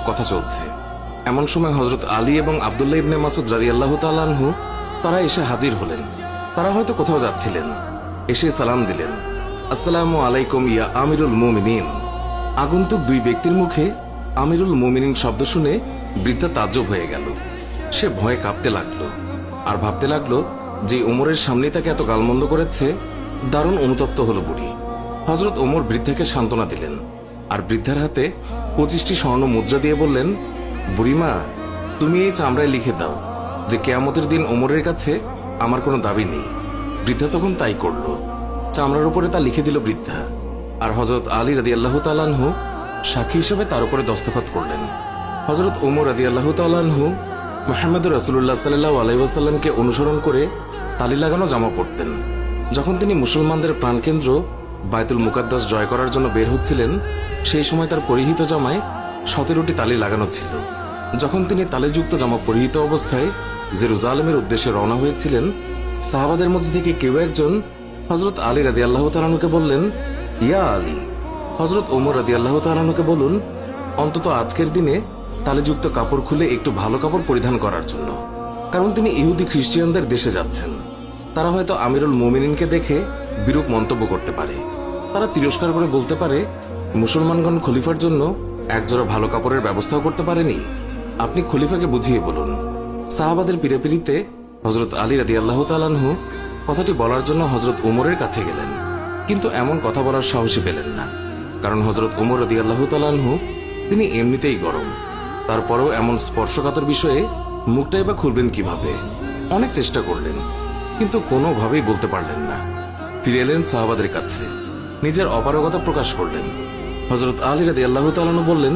এসব কথা চলছে। এমন সময় হযরত আলী এবং আব্দুল্লাহ ইবনে মাসউদ রাদিয়াল্লাহু তাআলা আনহু তারা এসে হাজির হলেন। তারা হয়তো কোথাও যাচ্ছিলেন। এসে সালাম দিলেন, আসসালামু আলাইকুম ইয়া আমিরুল মুমিনিন। আগন্তুক দুই ব্যক্তির মুখে আমিরুল মুমিনিন শব্দ শুনে বৃদ্ধা তাজ্জব হয়ে গেল। সে ভয়ে কাঁপতে লাগলো আর ভাবতে লাগলো যে ওমরের সামনে তাকে এত গালমন্দ করেছে। দারুণ অনুতপ্ত হলো বুড়ি। হযরত ওমর বৃদ্ধাকে সান্ত্বনা দিলেন আর বৃদ্ধার হাতে 25টি স্বর্ণ মুদ্রা দিয়ে বললেন, বুড়িমা, তুমি এই চামড়ায় লিখে দাও যে কিয়ামতের দিন ওমরের কাছে আমার কোনো দাবি নেই। বৃদ্ধা তখন তাই করল। চামড়ার উপরে তা লিখে দিল বৃদ্ধা। আর হযরত আলী রাদিয়াল্লাহু তাআলা আনহু সাক্ষী হিসেবে তার উপরে দস্তখত করলেন। হযরত ওমর রাদিয়াল্লাহু তাআলা আনহু মুহাম্মদুর রাসূলুল্লাহ সাল্লাল্লাহু আলাইহি ওয়াসাল্লামকে অনুসরণ করে তালি লাগানো জামা পরতেন। যখন তিনি মুসলমানদের প্রাণকেন্দ্র বায়তুল মুকাদ্দাস জয় করার জন্য বের হচ্ছিলেন, সেই সময় তার পরিহিত জামায় 17টি তালি লাগানো ছিল। যখন তিনি তালিযুক্ত জামা পরিহিত অবস্থায় জেরুজালেমের উদ্দেশ্যে রওনা হয়েছিলেন, সাহাবাদের মধ্যে থেকে কেউ একজন হযরত আলী রাদিয়াল্লাহু তাআলা আনহুকে বললেন, ইয়া আলী, হযরত ওমর রাদিয়াল্লাহু তাআলা আনহুকে বলুন অন্তত আজকের দিনে তালিযুক্ত কাপড় খুলে একটু ভালো কাপড় পরিধান করার জন্য, কারণ তিনি ইহুদি খ্রিস্টানদের দেশে যাচ্ছেন। তারা হয়তো আমিরুল মুমিনিনকে দেখে বিরূপ মন্তব্য করতে পারে। তারা তিরস্কার করে বলতে পারে, মুসলমানগণ খলিফার জন্য একজোড়া ভালো কাপড়ের ব্যবস্থাও করতে পারেনি। আপনি খলিফাকে বুঝিয়ে বলুন। সাহাবাদের পিড়াপিড়িতে হযরত আলী রাদিয়াল্লাহু তাআলা আনহু কথাটি বলার জন্য হযরত ওমরের কাছে গেলেন, কিন্তু এমন কথা বলার সাহসী পেলেন না। কারণ হযরত ওমর রাদিয়াল্লাহু তাআলা আনহু তিনি এমনিতেই গরম। তারপরেও এমন স্পর্শকাতর বিষয়ে মুখটাই বা খুলবেন কিভাবে? অনেক চেষ্টা করলেন, কিন্তু কোনোভাবেই বলতে পারলেন না। ফিরে এলেন সাহাবাদের কাছে, নিজের অপারগতা প্রকাশ করলেন। হযরত আলী রাদিয়াল্লাহু তাআলা আনহু বললেন,